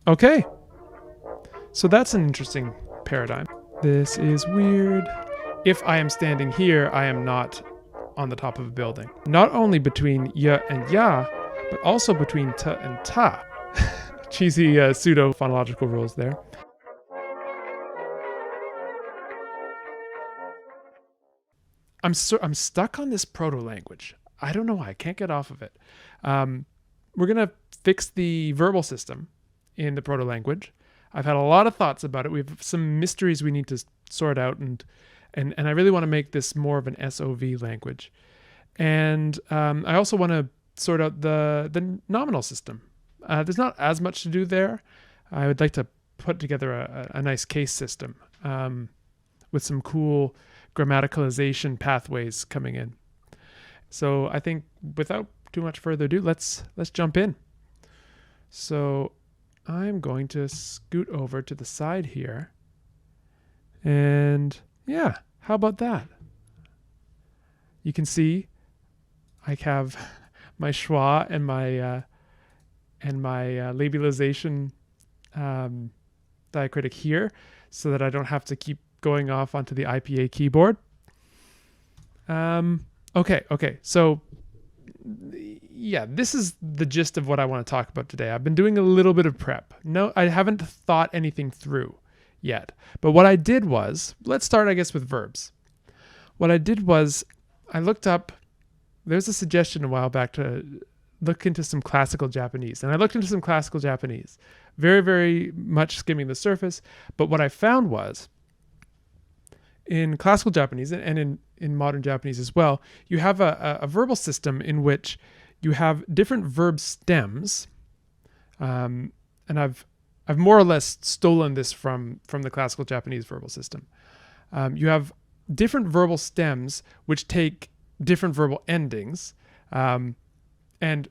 Okay, so that's an interesting paradigm. This is weird. If I am standing here, I am not on the top of a building. Not only between ya and ya, but also between ta and ta. Cheesy pseudo phonological rules there. I'm stuck on this proto language. I don't know why. I can't get off of it. We're gonna fix the verbal system in the proto language. I've had a lot of thoughts about it. We have some mysteries we need to sort out, and I really want to make this more of an SOV language. And I also want to sort out the nominal system. There's not as much to do there. I would like to put together a nice case system with some cool grammaticalization pathways coming in. So I think without too much further ado, let's jump in. So I'm going to scoot over to the side here. And yeah, how about that? You can see I have my schwa and my labialization diacritic here so that I don't have to keep going off onto the IPA keyboard. Okay. So yeah, this is the gist of what I want to talk about today. I've been doing a little bit of prep. No, I haven't thought anything through yet. But what I did was, let's start, I guess, with verbs. What I did was I looked up, there's a suggestion a while back to look into some classical Japanese. And I looked into some classical Japanese, very, very much skimming the surface. But what I found was, in classical Japanese and in modern Japanese as well, you have a verbal system in which you have different verb stems. And I've more or less stolen this from the classical Japanese verbal system. You have different verbal stems which take different verbal endings. Okay, let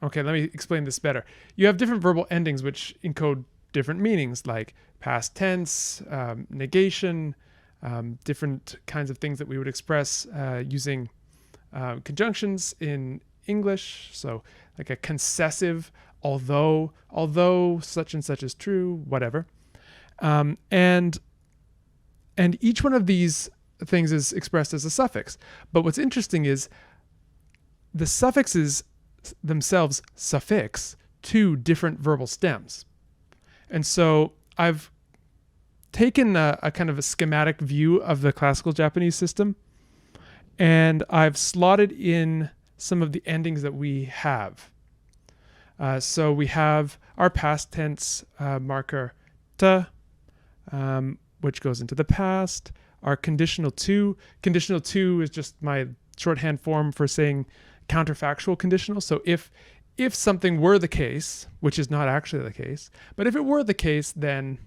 me explain this better. You have different verbal endings which encode different meanings, like past tense, negation, different kinds of things that we would express using conjunctions in English. So like a concessive, although such and such is true, whatever. And each one of these things is expressed as a suffix. But what's interesting is the suffixes themselves suffix two different verbal stems. And so I've taken a kind of a schematic view of the classical Japanese system, and I've slotted in some of the endings that we have. So we have our past tense marker ta, which goes into the past. Our conditional to. Conditional to is just my shorthand form for saying counterfactual conditional. So if something were the case, which is not actually the case, but if it were the case, then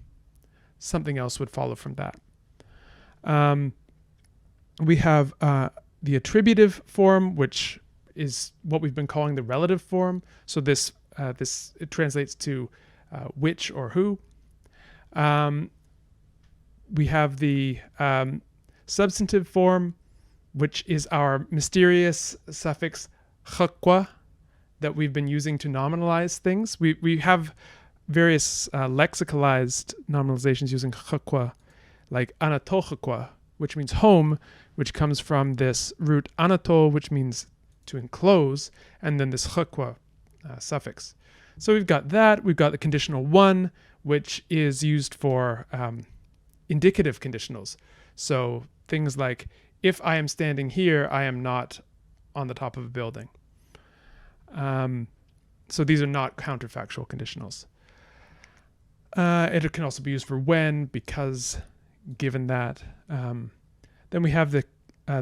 something else would follow from that. We have the attributive form, which is what we've been calling the relative form. So this it translates to which or who. We have the substantive form, which is our mysterious suffix hakwa that we've been using to nominalize things. We have various lexicalized nominalizations using hakwa, like anatohakwa, which means home, which comes from this root anato, which means to enclose, and then this hakwa suffix. So we've got that. We've got the conditional one, which is used for indicative conditionals. So things like, if I am standing here, I am not on the top of a building. So these are not counterfactual conditionals. It can also be used for when, because, given that. Then we have the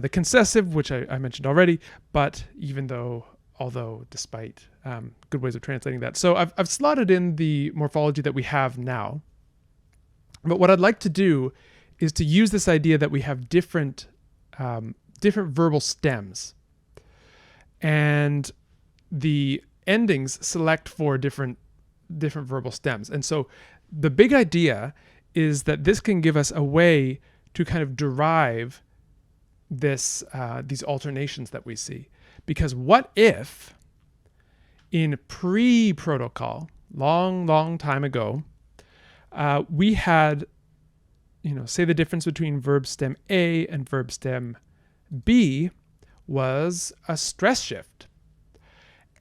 concessive, which I mentioned already, but although, despite, good ways of translating that. So I've slotted in the morphology that we have now. But what I'd like to do is to use this idea that we have different verbal stems, and the endings select for different verbal stems. And so the big idea is that this can give us a way to kind of derive these alternations that we see. Because what if in pre-Proto-Qal, long time ago, we had, say the difference between verb stem A and verb stem B was a stress shift.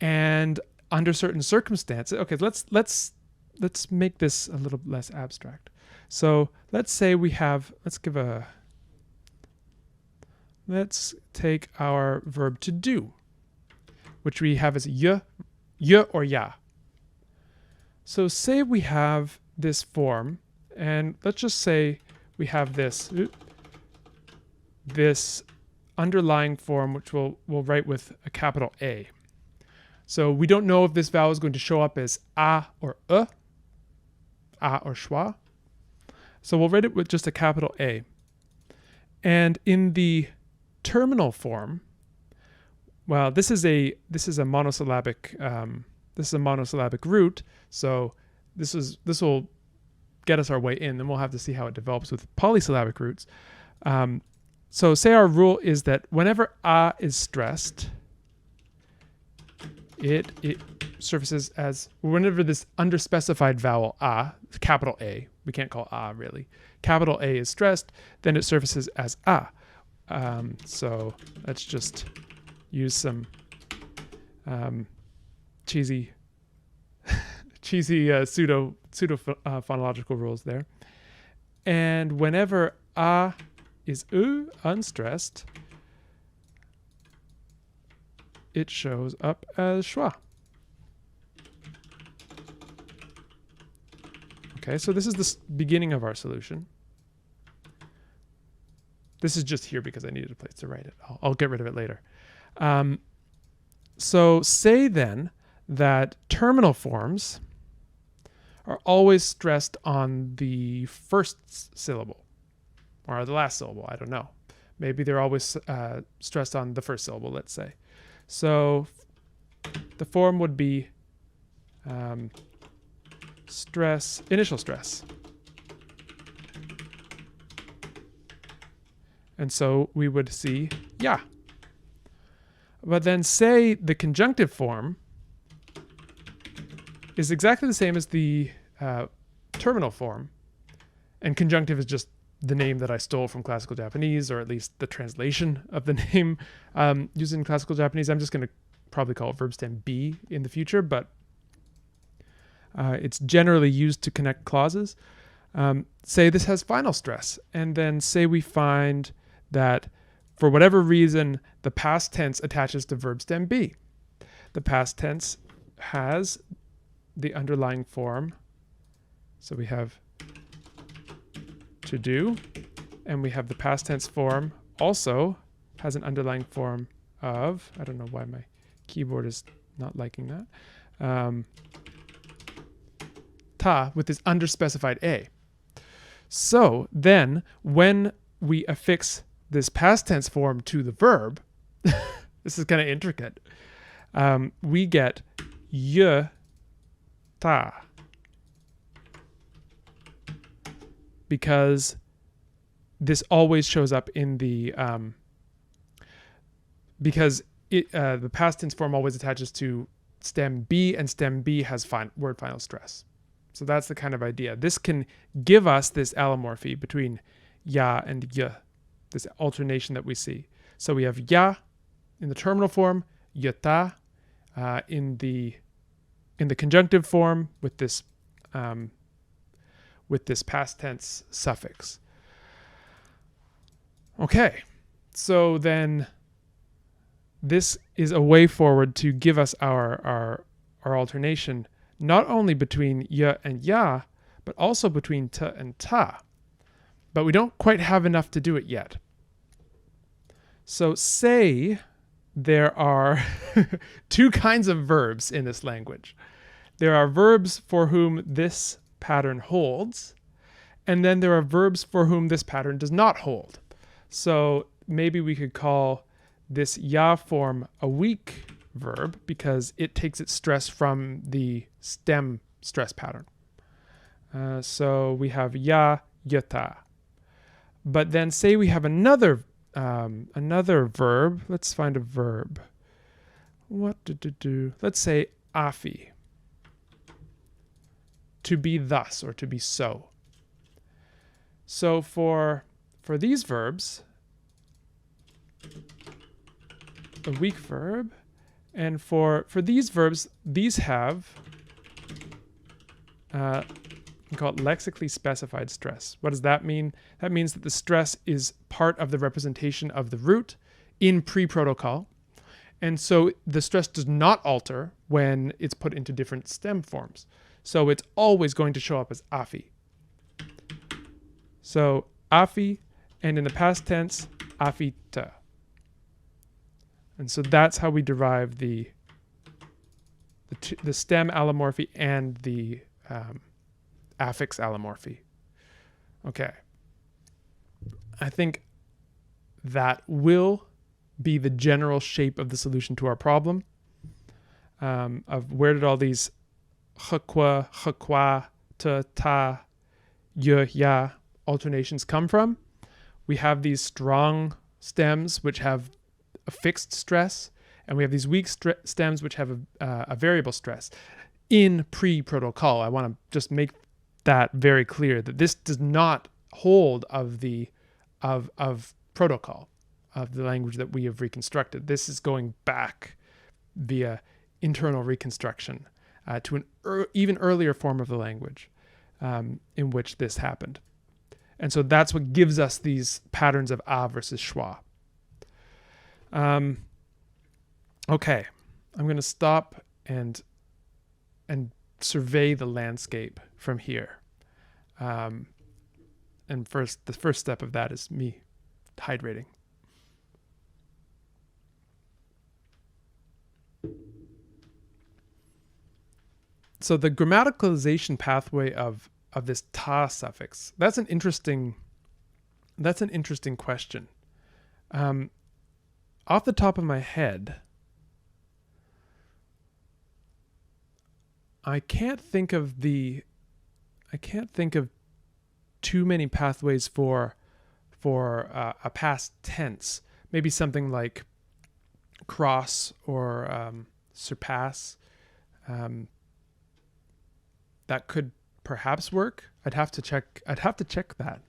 And under certain circumstances, okay, let's make this a little less abstract. So let's say we have, let's take our verb to do, which we have as y or ya. So say we have this form, and let's just say we have this underlying form, which we'll write with a capital A. So we don't know if this vowel is going to show up as a or a or schwa. So we'll write it with just a capital A. And in the terminal form, well, this is a monosyllabic root. So this will get us our way in. Then we'll have to see how it develops with polysyllabic roots. So say our rule is that whenever a is stressed, it surfaces as, whenever this underspecified vowel a, capital A, we can't call a really, capital A is stressed, then it surfaces as a. So let's just use some cheesy pseudo phonological rules there. And whenever a is unstressed, it shows up as schwa. Okay, so this is the beginning of our solution. This is just here because I needed a place to write it. I'll get rid of it later. So say then that terminal forms are always stressed on the first syllable or the last syllable. I don't know. Maybe they're always stressed on the first syllable, let's say. So the form would be initial stress. And so we would see ya. But then say the conjunctive form is exactly the same as the terminal form. And conjunctive is just the name that I stole from classical Japanese, or at least the translation of the name used in classical Japanese. I'm just going to probably call it verb stem B in the future, but it's generally used to connect clauses. Say this has final stress, and then say we find that for whatever reason the past tense attaches to verb stem B. The past tense has the underlying form. So we have to do, and we have the past tense form also has an underlying form of, I don't know why my keyboard is not liking that, ta, with this underspecified A. So then when we affix this past tense form to the verb, this is kind of intricate, we get y ta, because this always shows up in the because the past tense form always attaches to stem B, and stem B has word final stress. So that's the kind of idea. This can give us this allomorphy between ya and y, this alternation that we see. So we have ya in the terminal form, yata in the conjunctive form with this past tense suffix. Okay, so then this is a way forward to give us our alternation not only between ya and ya, but also between ta and ta. But we don't quite have enough to do it yet. So say there are two kinds of verbs in this language. There are verbs for whom this pattern holds, and then there are verbs for whom this pattern does not hold. So maybe we could call this ya form a weak verb because it takes its stress from the stem stress pattern. So we have ya, yata. But then say we have another verb. Let's find a verb. Let's say afi. to be thus or to be so. So for these verbs, a weak verb, and for these verbs, these have we call it lexically specified stress. What does that mean? That means that the stress is part of the representation of the root in pre-Proto-Qal. And so the stress does not alter when it's put into different stem forms. So it's always going to show up as afi. So afi, and in the past tense, afita. And so that's how we derive the stem allomorphy and the affix allomorphy. Okay. I think that will be the general shape of the solution to our problem, of where did all these hqua, hqua, ta, ya alternations come from. We have these strong stems which have a fixed stress, and we have these weak stems which have a variable stress. In pre-Proto-Qal, I want to just make that very clear that this does not hold of Proto-Qal, of the language that we have reconstructed. This is going back via internal reconstruction to an even earlier form of the language in which this happened. And so that's what gives us these patterns of a versus schwa. Okay, I'm going to stop and survey the landscape from here. And the first step of that is me hydrating. So the grammaticalization pathway of this ta suffix, that's an interesting question. Off the top of my head, I can't think of too many pathways for a past tense. Maybe something like cross or surpass. That could perhaps work. I'd have to check that.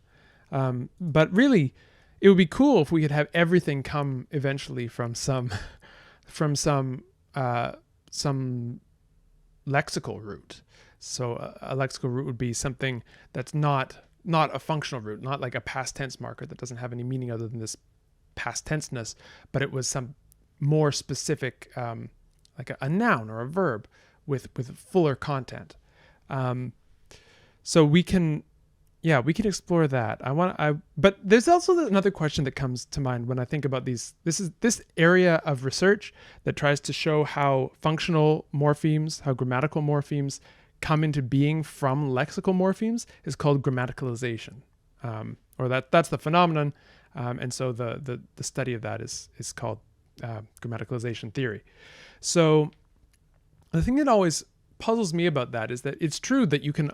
But really, it would be cool if we could have everything come eventually from some lexical root. So a lexical root would be something that's not a functional root, not like a past tense marker that doesn't have any meaning other than this past tenseness, but it was some more specific, like a noun or a verb with fuller content. So we can explore that. But there's also another question that comes to mind when I think about these. This area of research that tries to show how functional morphemes, how grammatical morphemes come into being from lexical morphemes is called grammaticalization, or that's the phenomenon. And so the study of that is called grammaticalization theory. So the thing that always puzzles me about that is that it's true that you can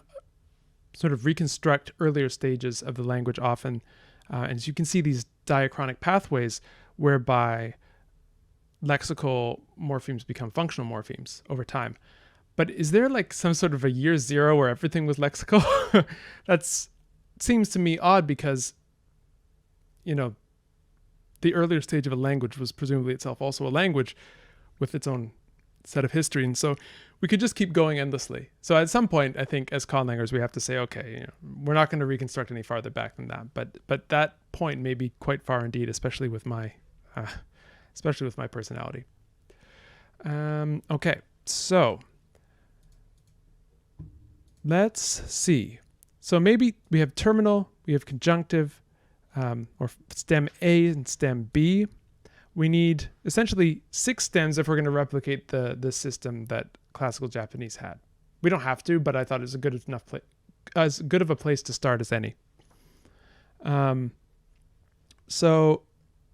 sort of reconstruct earlier stages of the language often, and so you can see these diachronic pathways whereby lexical morphemes become functional morphemes over time. But is there like some sort of a year zero where everything was lexical? That seems to me odd because, the earlier stage of a language was presumably itself also a language with its own set of history. And so we could just keep going endlessly. So at some point, I think as Conlangers, we have to say, okay, we're not going to reconstruct any farther back than that. But that point may be quite far indeed, especially with my personality. Okay, so let's see. So maybe we have terminal, we have conjunctive, or stem A and stem B. We need essentially 6 stems if we're going to replicate the system that classical Japanese had. We don't have to, but I thought it was as good of a place to start as any. So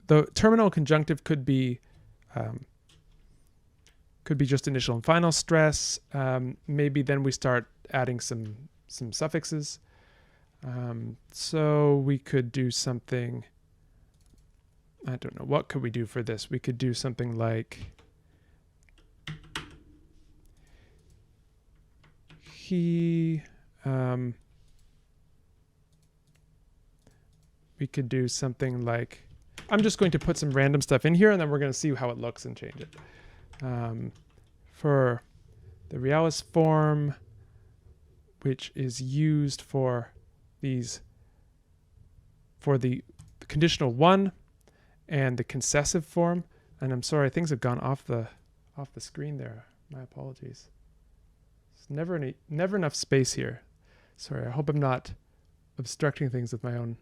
the terminal conjunctive could be just initial and final stress. Maybe then we start adding some suffixes. So we could do something. I don't know. What could we do for this? We could do something like he We could do something like, I'm just going to put some random stuff in here and then we're going to see how it looks and change it. For the realis form, which is used for these, for the conditional one and the concessive form. And I'm sorry, things have gone off the screen there. My apologies. There's never enough space here. Sorry, I hope I'm not obstructing things with my own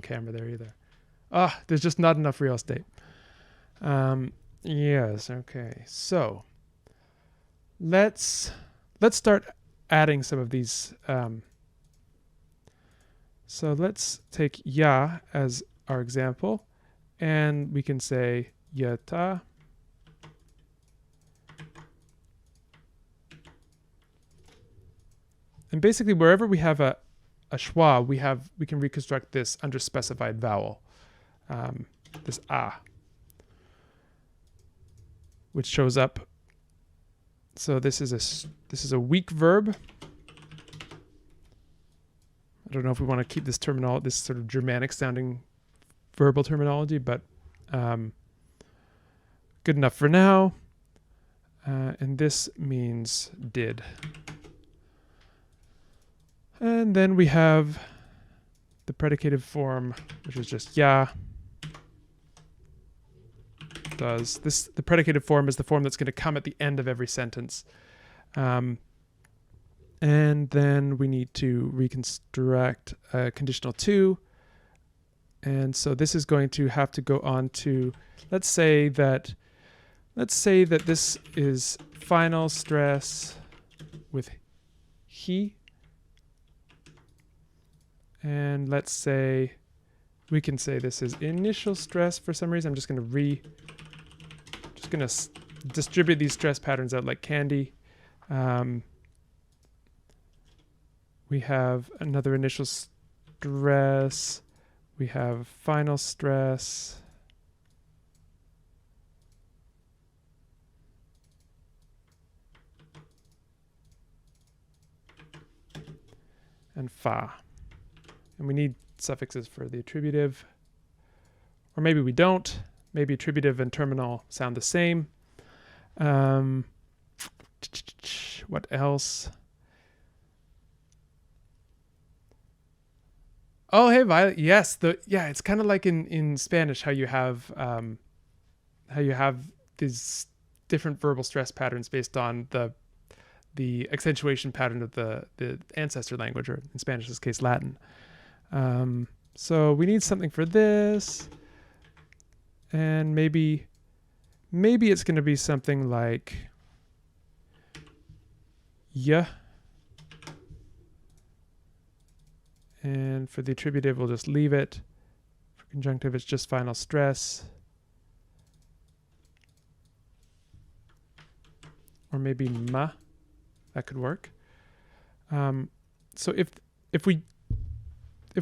camera there either. There's just not enough real estate. Yes, okay. So let's start adding some of these. So let's take ya as our example, and we can say yata. And basically wherever we have a schwa, we can reconstruct this underspecified vowel, this a, which shows up. So this is a weak verb. I don't know if we want to keep this sort of Germanic sounding verbal terminology, but good enough for now. And this means did. And then we have the predicative form, which is just ya. Does this? The predicative form is the form that's going to come at the end of every sentence. And then we need to reconstruct a conditional two. And so this is going to have to go on to, let's say that this is final stress with he. And let's say we can say this is initial stress for some reason. I'm just going to distribute these stress patterns out like candy. We have another initial stress. We have final stress. And fa. And we need suffixes for the attributive. Or maybe we don't. Maybe attributive and terminal sound the same. What else? Oh, hey, Violet. Yes, it's kind of like in Spanish how you have these different verbal stress patterns based on the accentuation pattern of the ancestor language, or in Spanish's case, Latin. So we need something for this, and maybe it's going to be something like yeah. And for the attributive, we'll just leave it. For conjunctive, it's just final stress. Or maybe ma. That could work. So if we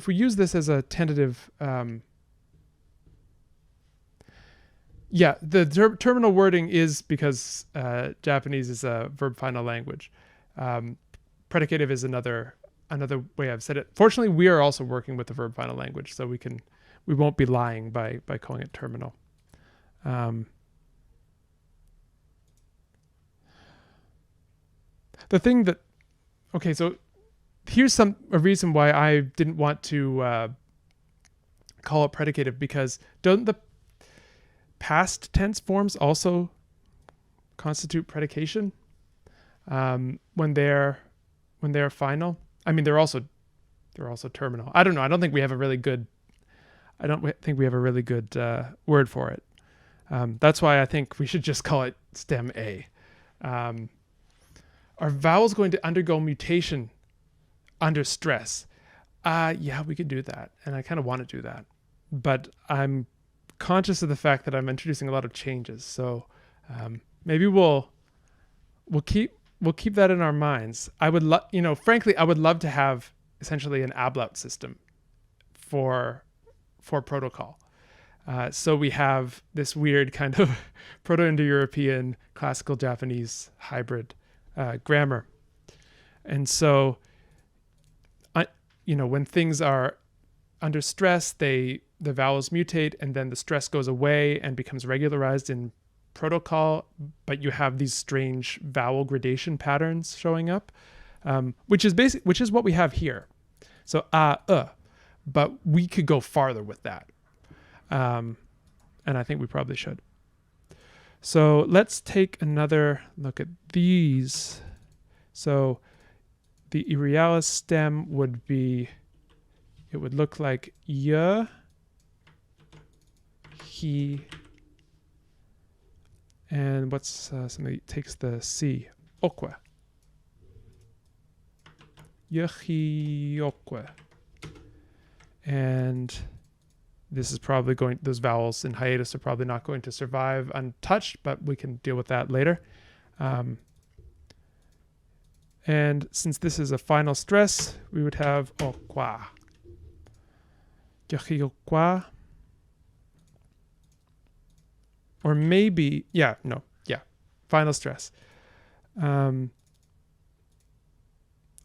use this as a tentative, the terminal wording is because Japanese is a verb final language. Predicative is another way I've said it. Fortunately, we are also working with the verb final language, so we won't be lying by calling it terminal. The thing that, okay, so here's a reason why I didn't want to call it predicative, because don't the past tense forms also constitute predication when they're final? I mean, they're also terminal. I don't know. I don't think we have a really good word for it. That's why I think we should just call it stem A. Are vowels going to undergo mutation under stress? Yeah, we could do that. And I kind of want to do that. But I'm conscious of the fact that I'm introducing a lot of changes. So maybe we'll keep that in our minds. I would frankly, I would love to have essentially an Ablaut system for Proto-Qal. So we have this weird kind of Proto-Indo-European classical Japanese hybrid grammar. And so when things are under stress, the vowels mutate, and then the stress goes away and becomes regularized in Proto-Qal, but you have these strange vowel gradation patterns showing up, which is what we have here. So but we could go farther with that, and I think we probably should. So let's take another look at these. So the irregular stem would be, it would look like y, he, and what's something that takes the C, okwe. Yechiokwe. And this is probably those vowels in hiatus are probably not going to survive untouched, but we can deal with that later. And since this is a final stress, we would have okwa. Yechiokwa. Or maybe, final stress.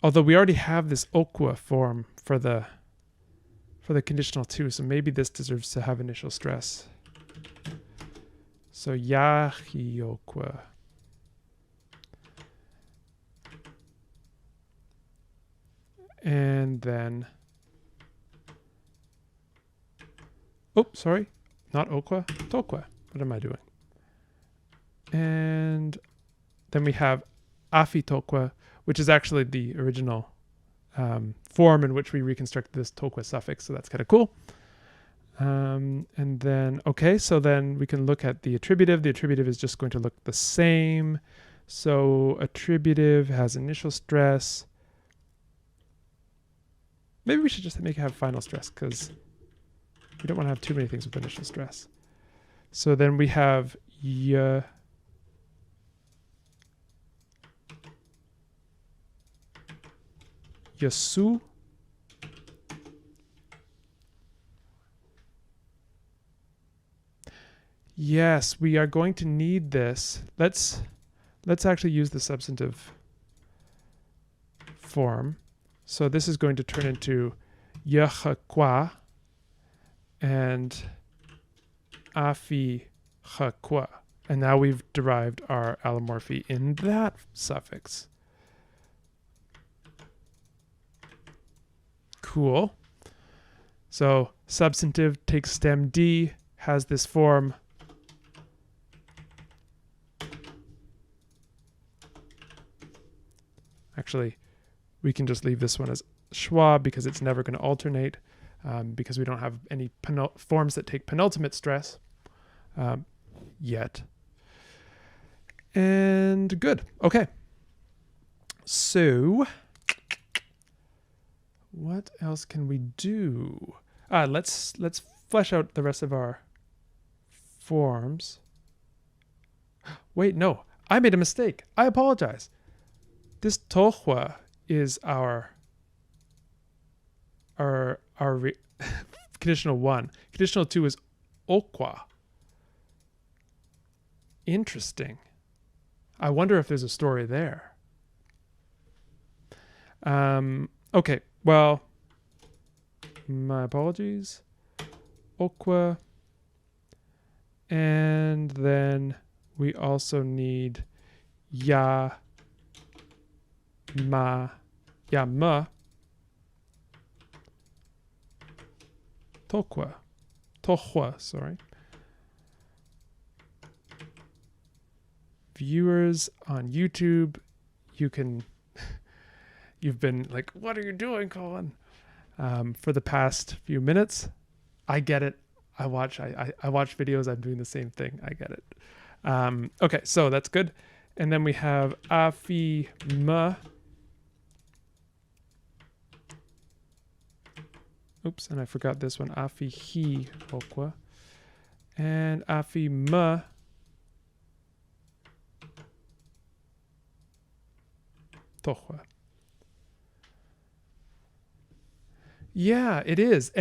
Although we already have this okwa form for the conditional too, so maybe this deserves to have initial stress. So yahiokwa. And then, sorry, not okwa, tokwa. What am I doing? And then we have afitokwa, which is actually the original form in which we reconstructed this tokwa suffix. So that's kind of cool. And then, so then we can look at the attributive. The attributive is just going to look the same. So attributive has initial stress. Maybe we should just make it have final stress because we don't want to have too many things with initial stress. So then we have yasu. Yes, we are going to need this. Let's actually use the substantive form. So this is going to turn into yachakwa and afi chakwa. And now we've derived our allomorphy in that suffix. Cool. So substantive takes stem D, has this form. Actually, we can just leave this one as schwa because it's never going to alternate because we don't have any forms that take penultimate stress yet. And good. Okay. So what else can we do? Let's flesh out the rest of our forms. Wait, no. I made a mistake. I apologize. This tohwa is our conditional 1. Conditional 2 is okwa. Interesting. I wonder if there's a story there. Okay, well, my apologies. Okwa. And then we also need ya, ma, tokwa. Tohwa, sorry. Viewers on YouTube, you've been like, what are you doing, Colin? For the past few minutes. I get it. I watch videos. I'm doing the same thing. I get it. Okay, so that's good. And then we have afi ma. Oops, and I forgot this one. Afi hi okwa. And afi ma. Tohwa. Yeah, it is.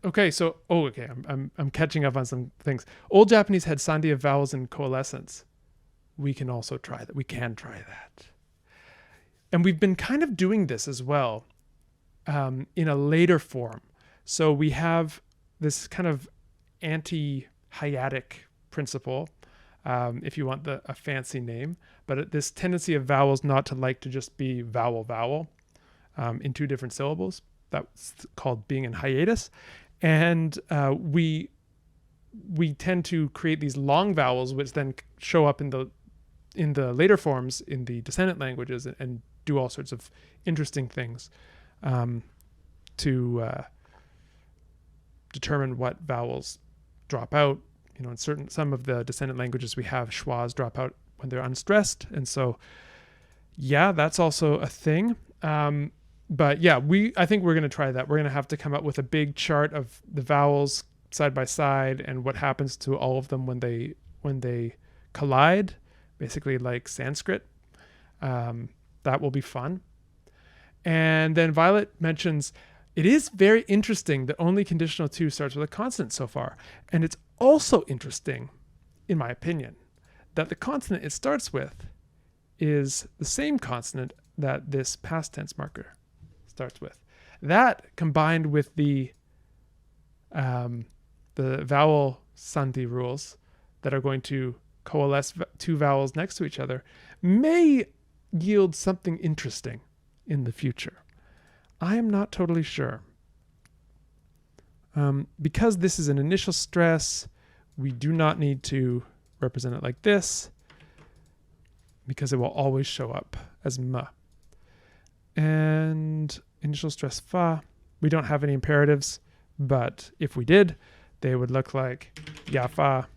Okay, so I'm catching up on some things. Old Japanese had sandia vowels in coalescence. We can also try that. We can try that. And we've been kind of doing this as well. in a later form. So we have this kind of anti-hiatic principle, if you want a fancy name, but this tendency of vowels not to like to just be vowel in two different syllables. That's called being in hiatus. And we tend to create these long vowels, which then show up in the later forms in the descendant languages and do all sorts of interesting things to determine what vowels drop out. In some of the descendant languages, we have schwas drop out when they're unstressed, and so that's also a thing. But yeah, I think we're going to try that. We're going to have to come up with a big chart of the vowels side by side and what happens to all of them when they collide, basically like Sanskrit. That will be fun. And then Violet mentions it is very interesting that only conditional 2 starts with a consonant so far. And it's also interesting, in my opinion, that the consonant it starts with is the same consonant that this past tense marker starts with. That combined with the vowel sandhi rules that are going to coalesce two vowels next to each other may yield something interesting in the future. I am not totally sure. Because this is an initial stress, we do not need to represent it like this because it will always show up as ma. And initial stress fa, we don't have any imperatives, but if we did, they would look like ya fa,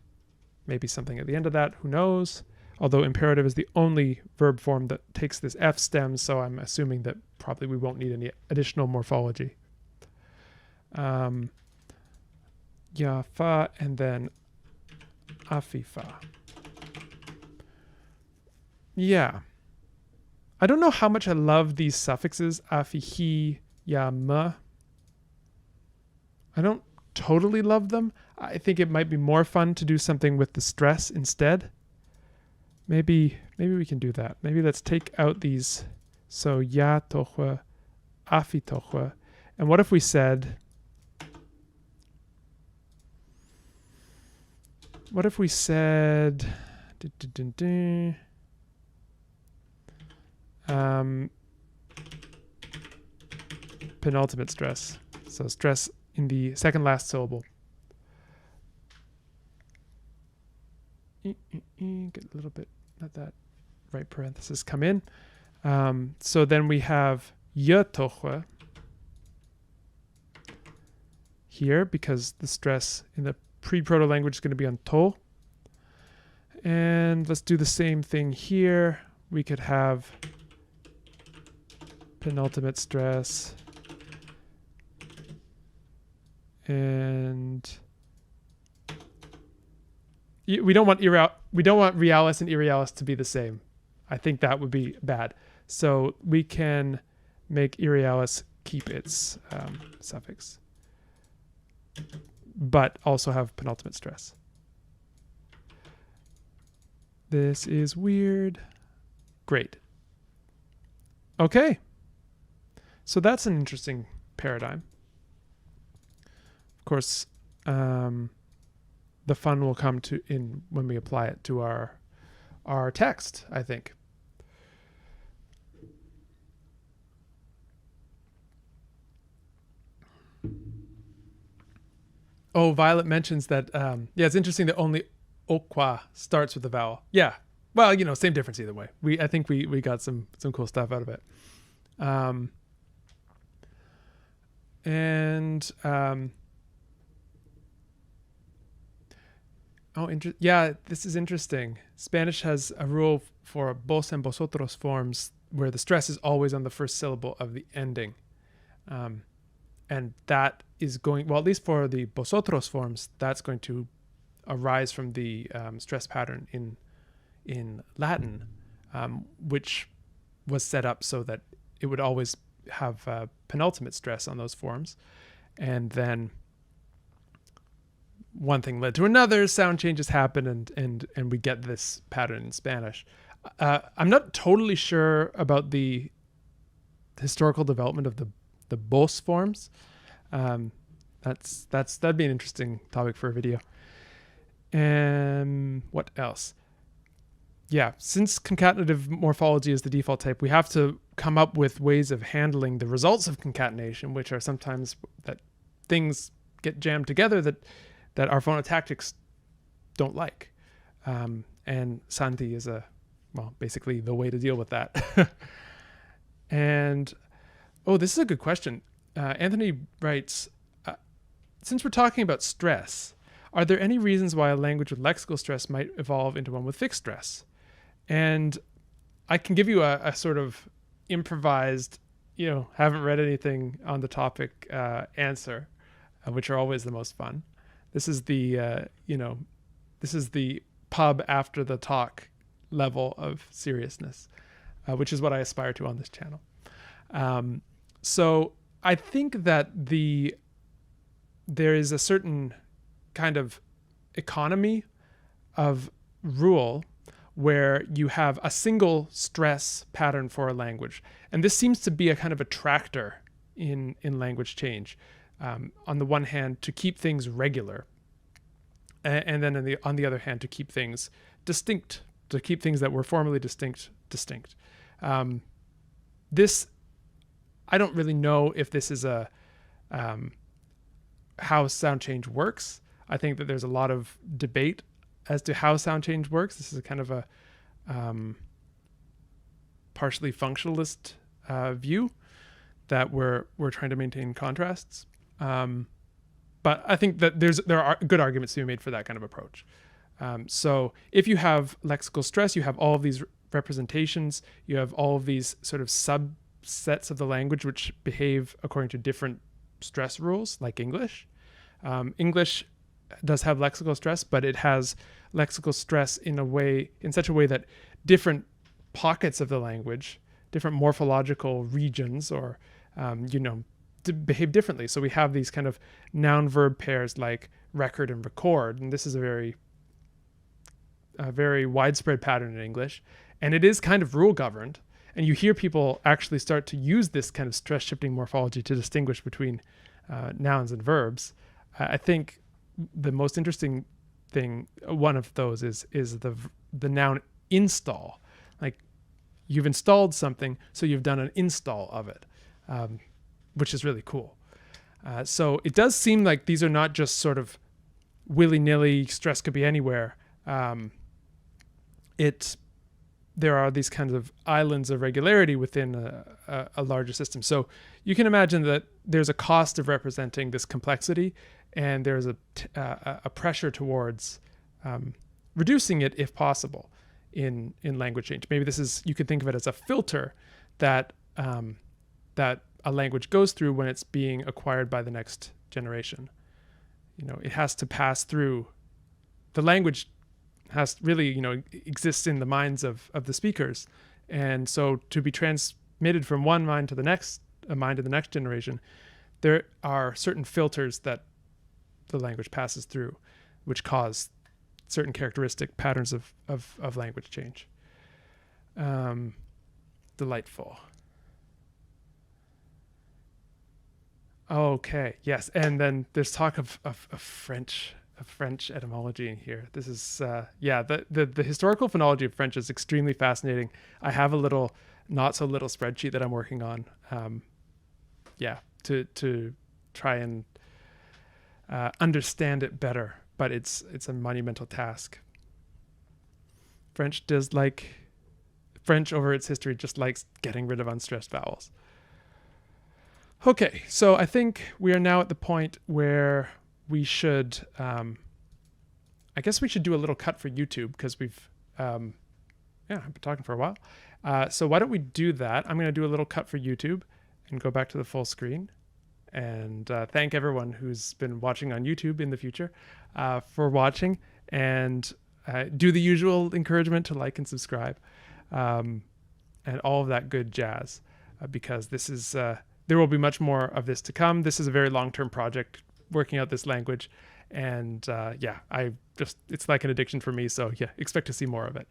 maybe something at the end of that, who knows? Although imperative is the only verb form that takes this F stem, so I'm assuming that probably we won't need any additional morphology. Ya fa and then afifa. Yeah. I don't know how much I love these suffixes, afihi, ya, ma. I don't totally love them. I think it might be more fun to do something with the stress instead. Maybe we can do that. Maybe let's take out these. So ya tohua, afi tohua. And what if we said, penultimate stress. So stress in the second last syllable. Get a little bit, let that right parenthesis come in. So then we have ya tohua here because the stress in the pre-proto language is going to be on to. And let's do the same thing here. We could have penultimate stress and we don't want realis and irrealis to be the same. I think that would be bad. So we can make irrealis keep its suffix, but also have penultimate stress. This is weird. Great. Okay. So that's an interesting paradigm. Of course, the fun will come when we apply it to our text, I think. Oh, Violet mentions that, it's interesting that only okwa starts with a vowel. Yeah. Well, same difference either way. I think we got some cool stuff out of it. This is interesting. Spanish has a rule for vos and vosotros forms where the stress is always on the first syllable of the ending. And that is going, well, at least for the vosotros forms, that's going to arise from the stress pattern in Latin, which was set up so that it would always have penultimate stress on those forms. And then one thing led to another, sound changes happen, and we get this pattern in Spanish. I'm not totally sure about the historical development of the bos forms. That'd be an interesting topic for a video. And what else? Yeah, since concatenative morphology is the default type, we have to come up with ways of handling the results of concatenation, which are sometimes that things get jammed together that our phonotactics don't like. And Santi is basically the way to deal with that. And, this is a good question. Anthony writes, since we're talking about stress, are there any reasons why a language with lexical stress might evolve into one with fixed stress? And I can give you a sort of improvised, haven't read anything on the topic answer, which are always the most fun. This is the, this is the pub after the talk level of seriousness, which is what I aspire to on this channel. So I think that there is a certain kind of economy of rule where you have a single stress pattern for a language. And this seems to be a kind of a tractor in language change. On the one hand, to keep things regular. And then on the other hand, to keep things distinct, to keep things that were formerly distinct. This, I don't really know if this is how sound change works. I think that there's a lot of debate as to how sound change works. This is a kind of a partially functionalist view that we're trying to maintain contrasts. But I think that there are good arguments to be made for that kind of approach. So if you have lexical stress, you have all of these representations, you have all of these sort of subsets of the language which behave according to different stress rules, like English. English does have lexical stress, but it has lexical stress in such a way that different pockets of the language, different morphological regions, or behave differently. So we have these kind of noun-verb pairs like record and record, and this is a very widespread pattern in English, and it is kind of rule governed. And you hear people actually start to use this kind of stress shifting morphology to distinguish between nouns and verbs. I think the most interesting thing, one of those is the noun install. Like, you've installed something, so you've done an install of it, which is really cool. So it does seem like these are not just sort of willy-nilly, stress could be anywhere. There are these kinds of islands of regularity within a larger system. So you can imagine that there's a cost of representing this complexity, and there's a pressure towards reducing it if possible in language change. Maybe you could think of it as a filter that a language goes through when it's being acquired by the next generation. It has to pass through. The language has really, exists in the minds of the speakers. And so to be transmitted from one mind to the next generation, there are certain filters that the language passes through, which cause certain characteristic patterns of language change. Delightful. Okay, yes. And then there's talk of French etymology in here. This is, the historical phonology of French is extremely fascinating. I have a little, not so little spreadsheet that I'm working on, to try and understand it better, but it's a monumental task. French over its history just likes getting rid of unstressed vowels. Okay, so I think we are now at the point where we should, I guess we should do a little cut for YouTube, because we've, I've been talking for a while. So why don't we do that? I'm going to do a little cut for YouTube and go back to the full screen. And thank everyone who's been watching on YouTube in the future for watching. And do the usual encouragement to like and subscribe and all of that good jazz, because this is, there will be much more of this to come. This is a very long-term project, working out this language. And it's like an addiction for me. So expect to see more of it.